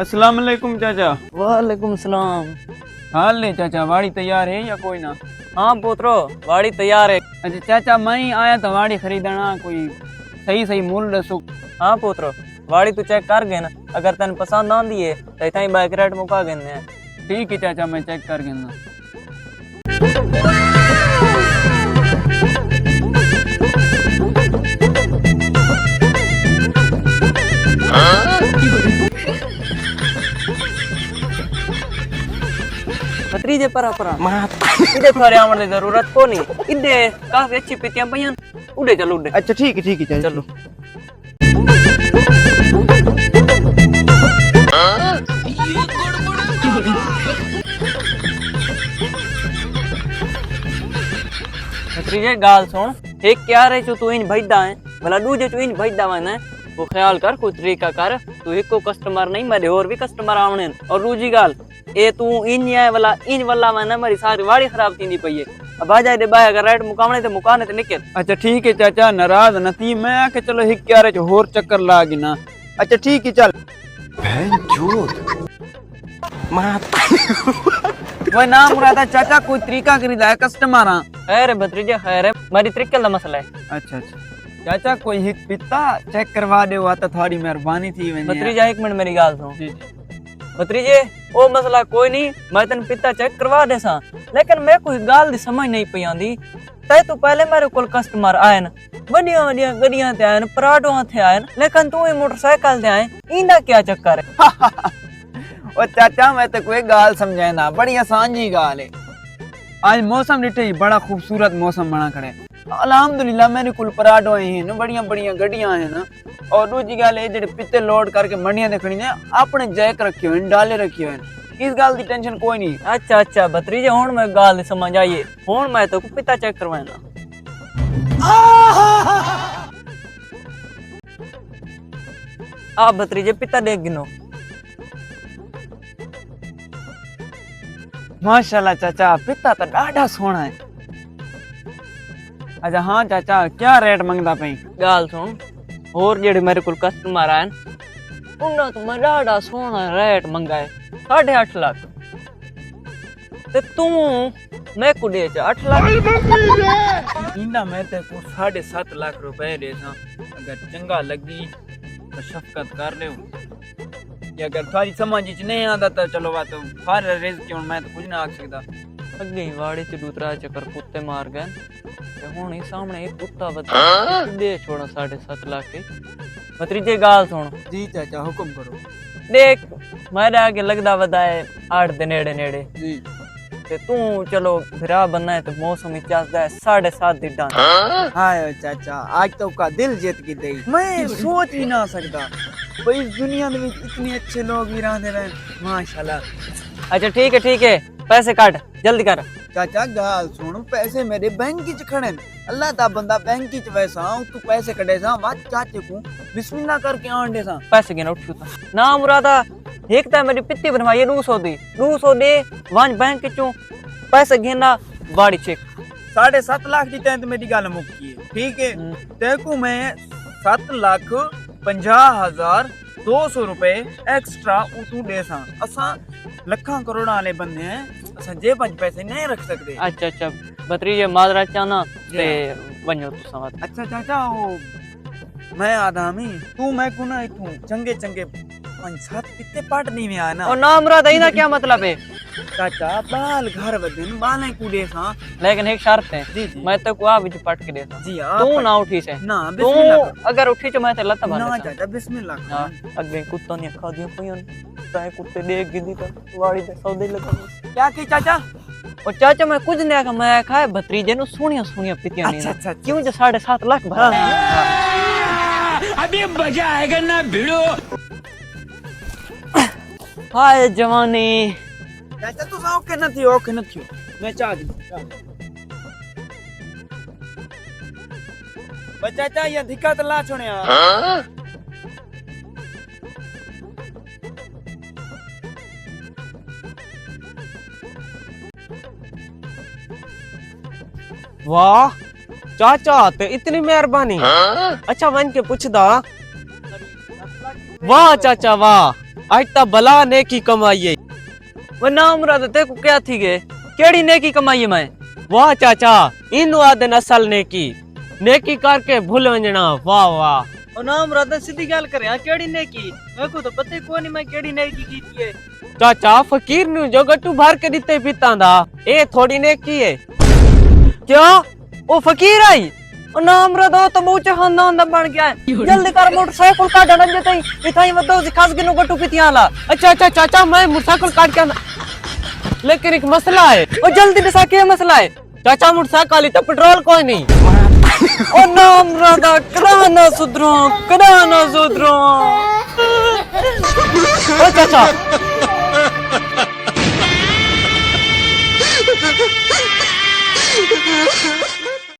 अस्सलाम वालेकुम चाचा। वालेकुम सलाम। हाल ने चाचा, वाड़ी तैयार है या कोई ना? हाँ पुत्रो, वाड़ी तैयार है। अच्छा चाचा, मैं ही आया था वाड़ी खरीदना, कोई सही सही मूल दसो। हाँ पुत्रो, वाड़ी तू चेक कर गए ना, अगर तेन पसंद आंदी है तो इतना ही बाइक रेट मुका गए। ठीक है चाचा, मैं चेक कर गिना। भतीजे परा परा इधे थारे आवन की जरूरत को नहीं, इधे काफी अच्छी पितियां पईयां, उड़े चलो उड़े। अच्छा ठीक है चाचा, चलो। भतीजे गाल सुन, एक क्या रे तू इन भइदा है भला दूजे तू इन भइदा वने, वो ख्याल कर, कोई तरीका कर। तू एक को कस्टमर नहीं, मेरे और भी कस्टमर आवने। और दूजी गाल ए तू इन वाला वने मेरी सारी वाड़ी खराब थींदी पई है। अब आ जाए दे बाय, अगर रेट मुकावने ते मुकाने ते निकल। अच्छा ठीक है चाचा, नाराज न थी, मैं आके चलो हिक क्या रे होर चक्कर ला गिना। अच्छा ठीक है चल। वो ना मुरादा चाचा, कोई तरीका करीदा है कस्टमर। खैर भतीजे खैर है, मेरी तरीके दा मसला है। अच्छा चाचा, कोई हिक पिता चेक करवा दे, तो थोड़ी मेहरबानी थी। भतीजा एक मिनट मेरी गाल सुन। जी। भतीजे ओ मसला कोई नहीं, मैं तेन पिता चेक करवा दे सा, लेकिन मैं कोई गाल दी समझ नहीं पई आंदी। तै तू पहले मेरे कोल कस्टमर आए न, बड़िया बड़िया गड्डियां ते आए न, पराडों ते आए न, लेकिन तू ही मोटरसाइकिल ते आए, इंदा क्या चक्कर है? ओ चाचा, मैं तो कोई गाल समझे ना, बड़ी आसान जी गाल है। आज मौसम डिठे ही बड़ा खूबसूरत मौसम बना खड़े, अल्हम्दुलिल्लाह। मेरे कुल पराडो हैं, बढ़िया बढ़िया गड्डियां हैं ना। और दूजी गाल है, जेडे पित्ते लोड करके मंडियां देखनी ने, अपने जैक रखे हुए, डाले रखे हुए, इस गाल की टेंशन कोई नहीं। अच्छा भतीजे, हुन मैं गाल समझ आई, हुन मैं तो पिता चेक करवाना। आ भतीजे पिता देख गिनो। माशाल्लाह चाचा, पिता तो डाढ़ा सोना है। अच्छा हाँ चाचा, क्या रेट मंगदा पई? गाल सुन, और जेडे मेरे को कस्टमर आए उन्ना तो मैं डाढ़ा सोना रेट मंगा है, 8.5 लाख। ते तू मैं को दे 8 लाख। इंदा मैं ते को 7.5 लाख रुपए देसा। अगर चंगा लगी तो शफकत कर ले, या अगर थारी समझ च नहीं आंदा तो चलो बात थारे रिस्क क्यों, मैं तो कुछ ना आख सकदा। अगे ही वाड़ी च दूसरा चक्कर कुत्ते मार गए, ते हुन ही सामने एक कुत्ता बता दे छोड़ा 7.5 लाख के। भतीजे गाल सुन। जी चाचा, हुक्म करो। देख मेरे आगे लगदा वदा है 8 दे नेड़े नेड़े जी। ते तू चलो फिरा बनना है तो मौसम ही चलदा है 7.5 दी डांस। हाय चाचा, आज तो का दिल जीत के दई, मैं सोच ही ना सकता भाई इस दुनिया में इतने अच्छे लोग भी रहते रहे, माशाल्लाह। अच्छा ठीक है, पैसे काट जल्दी कर। चाचा गाल सुन, पैसे मेरे बैंक च खड़े, अल्लाह दा बंदा बैंक च वैसा तू पैसे कटे सा, बात चाचे को बिस्मिल्लाह करके आन दे सा। पैसे गिना उठू ना मुरादा, एक ता मेरी पित्ती बनवाई 200 दे वन बैंक चो पैसे गिना वाड़ी चेक। 7.5 लाख की तैं मेरी गल मुक्की है, ठीक है। देखो मैं 7,50,200 रुपए एक्स्ट्रा उतू दे सा। असा लखा करोड़ वाले बंदे हैं, असा जेब च पैसे नहीं रख सकते। अच्छा भतीजे माजरा चाहना ते बनो तू समझ। अच्छा चाचा, वो मैं आदमी तू मैं को ना इतू चंगे 5-7 कितने पार्ट नहीं में आना। और ना मुरादा इना क्या मतलब है? चाचा बाल घर बदन बाले कूदे सा, लेकिन एक शर्त है। जी। मैं तो को आ विच पट के देता। जी तू ना उठी से ना, तू बिस्मिल्लाह अगर उठी तो मैं ते लत मार ना देता। चाचा, बिस्मिल्लाह। हां अगे कुत्ता ने खा दियो पयन, ताए कुत्ते देख गिदी तो वाड़ी दे सौदे लगा। क्या की चाचा? और चाचा मैं कुछ नहीं आखा, मैं आखा भतीजे नु सोनिया पितियां नहीं। अच्छा क्यों जो 7.5 लाख भरा। अभी मजा आएगा ना भिड़ो। हाय जवानी। चाचा तू ओके न थी मैं चाह दी। चाचा ये दिक्कत ला छोड़या। वाह चाचा, ते इतनी मेहरबानी। अच्छा वन के पूछदा। वाह चाचा वाह, आज ता भला नेकी कमाई है। वो नाम रहा ते को क्या थी गए केड़ी नेकी कमाई है मैं। वाह चाचा इन आदन असल नेकी करके भूल वंजना। वाह वाह। और नाम रहा सीधी गल करे हां केड़ी नेकी मेरे को तो पता ही कोई नहीं मैं केड़ी नेकी की है। चाचा फकीर नु जो गट्टू भर के दिते पिता दा ए थोड़ी नेकी है। क्या ओ फकीर आई ओ नाम रा दो तो मुझे खानदान दा बन गया है। जल्दी कर मोटरसाइकिल का डन जतई इथाई वदो खास गिनो गट्टू पितियाला। अच्छा अच्छा चाचा मैं मोटरसाइकिल काट के लेकिन एक मसला है। ओ जल्दी दसा क्या मसला है। चाचा मोटरसाइकिल तो पेट्रोल कोई नहीं। ओ नाम रा दा कराना सुधरो कराना सुधरो। ओ चाचा Ha ha ha!